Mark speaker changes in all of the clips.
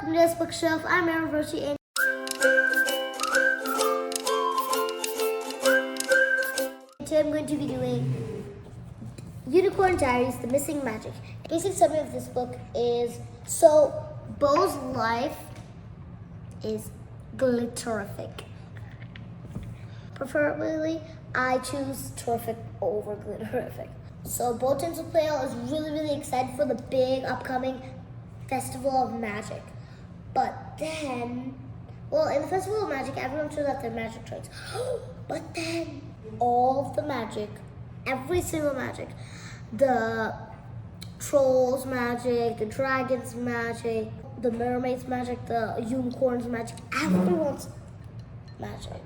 Speaker 1: welcome to this bookshelf. I'm Merbaby, and today I'm going to be doing Unicorn Diaries, The Missing Magic. Basic summary of this book is, so Beau's life is glitterific. Preferably, I choose terrific over glitterific. So Beau Tinseltail is really excited for the big upcoming Festival of Magic. But then, well, in the Festival of Magic, everyone shows out their magic tricks. But then, all of the magic, every single magic, the trolls magic, the dragons magic, the mermaids magic, the unicorns magic, everyone's magic,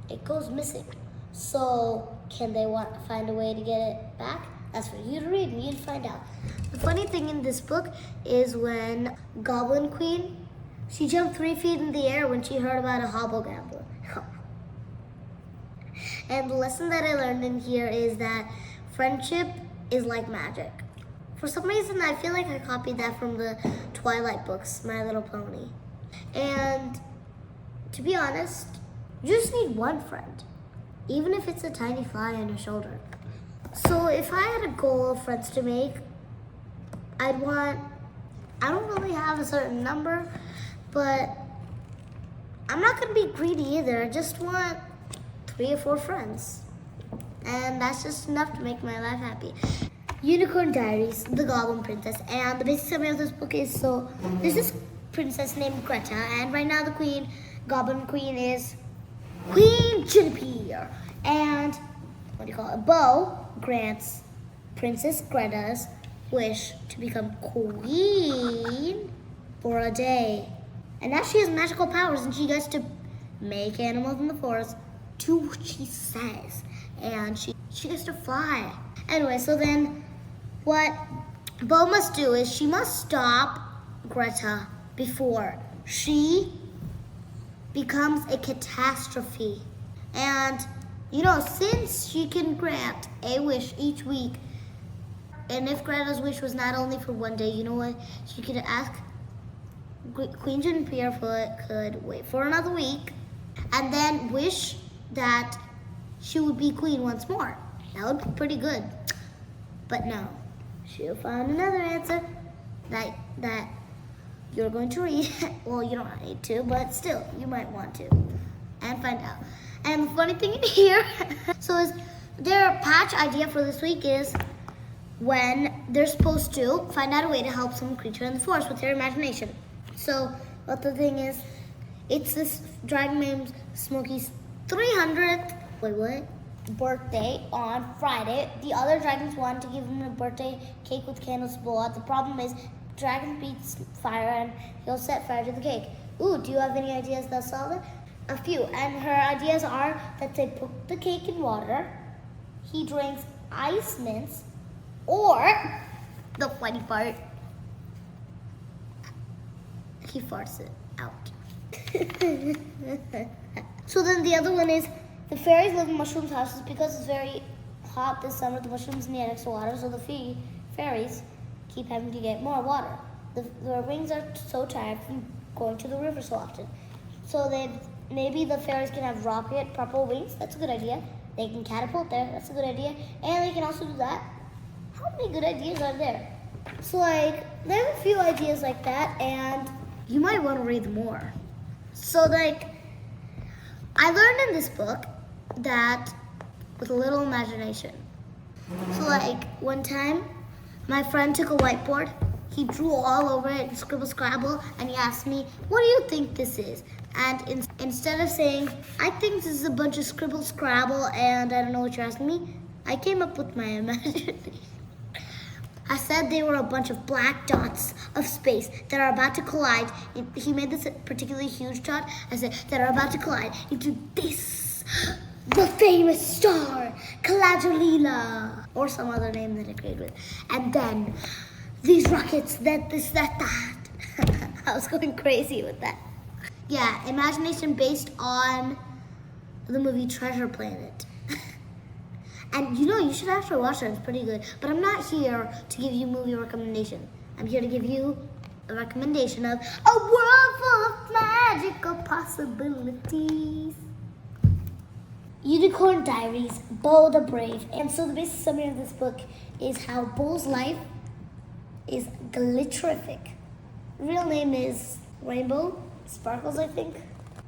Speaker 1: it goes missing. So can they find a way to get it back? That's for you to read and you to find out. The funny thing in this book is when Goblin Queen, she jumped 3 feet in the air when she heard about a hobble gambler. And the lesson that I learned in here is that friendship is like magic. For some reason, I feel like I copied that from the Twilight books, My Little Pony. And to be honest, you just need one friend, even if it's a tiny fly on your shoulder. So if I had a goal of friends to make, I don't really have a certain number, but I'm not gonna be greedy either. I just want 3 or 4 friends. And that's just enough to make my life happy. Unicorn Diaries, The Goblin Princess. And the basic summary of this book is, so there's this princess named Greta, and right now the Goblin Queen is Queen Guinevere. And Beau grants Princess Greta's wish to become queen for a day. And now she has magical powers and she gets to make animals in the forest do what she says. And she gets to fly. Anyway, so then what Beau must do is she must stop Greta before she becomes a catastrophe. And since she can grant a wish each week, and if Greta's wish was not only for one day, you know what? She could ask Queen Guinevere could wait for another week and then wish that she would be queen once more. That would be pretty good. But no, she found another answer that you're going to read. Well, you don't need to, but still, you might want to and find out. And the funny thing in here, their patch idea for this week is when they're supposed to find out a way to help some creature in the forest with their imagination. So what the thing is, it's this dragon named Smokey's 300th birthday on Friday. The other dragons wanted to give him a birthday cake with candles to blow out. The problem is dragon beats fire and he'll set fire to the cake. Ooh, do you have any ideas that solve it? A few, and her ideas are that they put the cake in water, he drinks ice mints, or the funny part, he farts it out. So then the other one is the fairies live in mushrooms' houses because it's very hot this summer. The mushrooms need extra water, so the fairies keep having to get more water. The rings are so tired from going to the river so often. So maybe the fairies can have rocket purple wings. That's a good idea. They can catapult there. That's a good idea. And they can also do that. How many good ideas are there? So there are a few ideas like that, and you might want to read more. So I learned in this book that with a little imagination. So one time, my friend took a whiteboard. He drew all over it and scribble, and he asked me, "What do you think this is?" And instead of saying, "I think this is a bunch of scrabble and I don't know what you're asking me," I came up with my imagination. I said they were a bunch of black dots of space that are about to collide. He made this a particularly huge dot. I said that are about to collide into this, the famous star, Caladrilla, or some other name that I agreed with. And then these rockets, that. I was going crazy with that. Yeah, imagination based on the movie Treasure Planet. And you should actually watch it. It's pretty good. But I'm not here to give you movie recommendation. I'm here to give you a recommendation of a world full of magical possibilities. Unicorn Diaries, Bo the Brave. And so the basic summary of this book is how Bo's life is glitterific. Real name is Rainbow Sparkles, I think.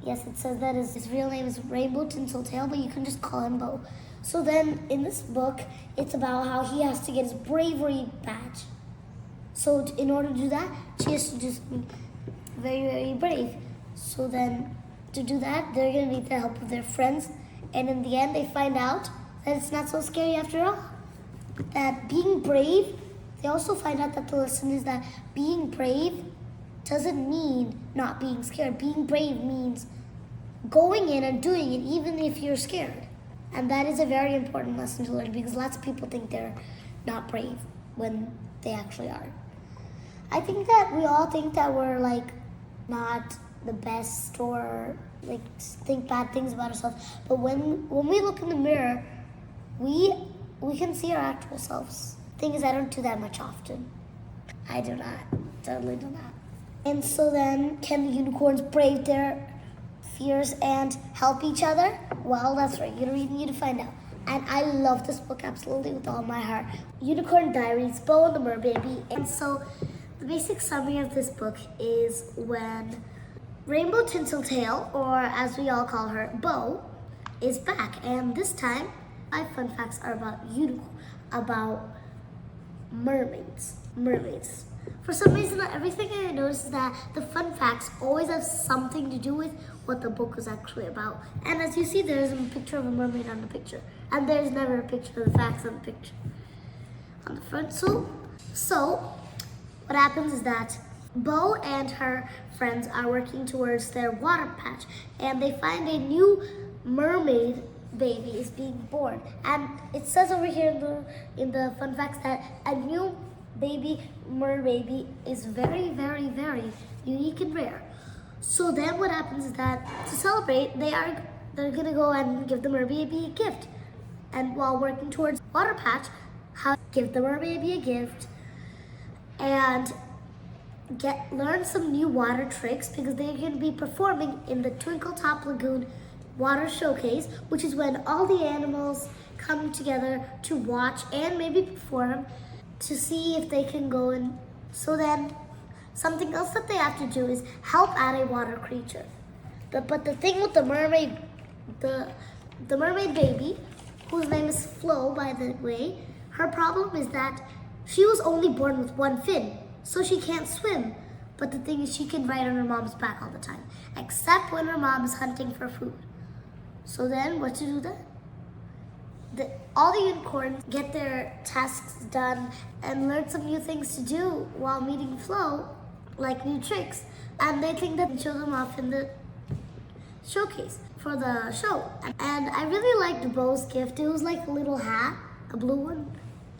Speaker 1: Yes, it says that his real name is Rainbow Tinseltail, but you can just call him Bo. So then in this book, it's about how he has to get his bravery badge. So in order to do that, she has to just be very, very brave. So then to do that, they're going to need the help of their friends. And in the end, they find out that it's not so scary after all. That being brave, they also find out that the lesson is that being brave doesn't mean not being scared. Being brave means going in and doing it even if you're scared. And that is a very important lesson to learn because lots of people think they're not brave when they actually are. I think that we all think that we're like not the best or like think bad things about ourselves. But when we look in the mirror, we can see our actual selves. Thing is, I don't do that much often. I do not. Totally do not. And so then, can the unicorns brave their fears and help each other? Well, that's right. You need to find out. And I love this book absolutely with all my heart. Unicorn Diaries, Bo and the Merbaby. And so the basic summary of this book is when Rainbow Tinseltail, or as we all call her, Bo, is back. And this time, my fun facts are about mermaids. For some reason, everything I noticed is that the fun facts always have something to do with what the book was actually about. And as you see, there's a picture of a mermaid on the picture. And there's never a picture of the facts on the picture on the front. So what happens is that Bo and her friends are working towards their water patch. And they find a new mermaid baby is being born. And it says over here in the fun facts that a new merbaby is very, very, very unique and rare. So then what happens is that to celebrate, they're gonna go and give the merbaby a gift. And while working towards water patch, give the merbaby a gift and learn some new water tricks because they're gonna be performing in the Twinkle Top Lagoon Water Showcase, which is when all the animals come together to watch and maybe perform to see if they can go in. So then something else that they have to do is help out a water creature. But the thing with the mermaid baby, whose name is Flo, by the way, her problem is that she was only born with one fin, so she can't swim. But the thing is she can ride on her mom's back all the time, except when her mom is hunting for food. So then what to do then? All the unicorns get their tasks done and learn some new things to do while meeting Flo, like new tricks. And they think that they show them off in the showcase for the show. And I really liked Bo's gift. It was like a little hat, a blue one,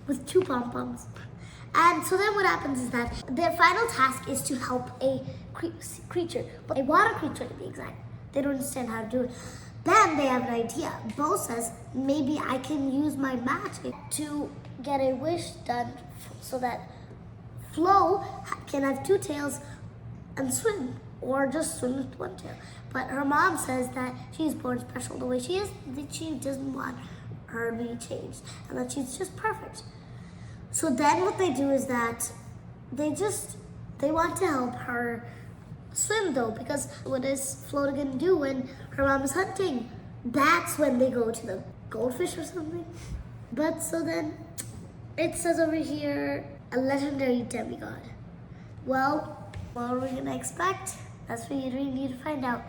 Speaker 1: with 2 pom-poms. And so then what happens is that their final task is to help a creature, but a water creature to be exact. They don't understand how to do it. Then they have an idea. Bo says, maybe I can use my magic to get a wish done so that Flo can have 2 tails and swim, or just swim with 1 tail. But her mom says that she's born special the way she is, that she doesn't want her to be changed, and that she's just perfect. So then what they do is that they want to help her swim though, because what is Flo gonna do when her mom is hunting? That's when they go to the goldfish or something. But so then it says over here, a legendary demigod. Well, what are we gonna expect? That's what you really need to find out.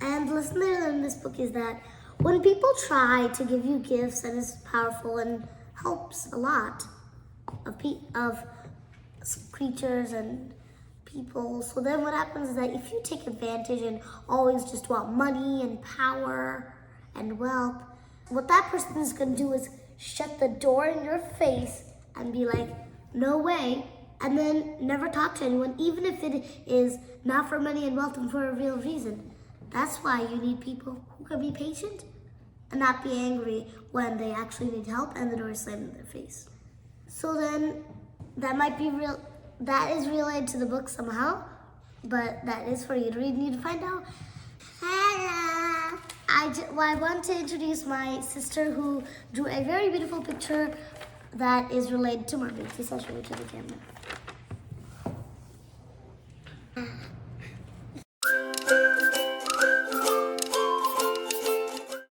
Speaker 1: And the lesson I learned in this book is that when people try to give you gifts and is powerful and helps a lot of creatures and people. So then what happens is that if you take advantage and always just want money and power and wealth, what that person is going to do is shut the door in your face and be like, no way, and then never talk to anyone, even if it is not for money and wealth and for a real reason. That's why you need people who can be patient and not be angry when they actually need help and the door is slammed in their face. So then that might be real that is related to the book somehow, but that is for you to read and you to find out. Hello. I want to introduce my sister who drew a very beautiful picture that is related to mermaids. This I'll show you to the camera.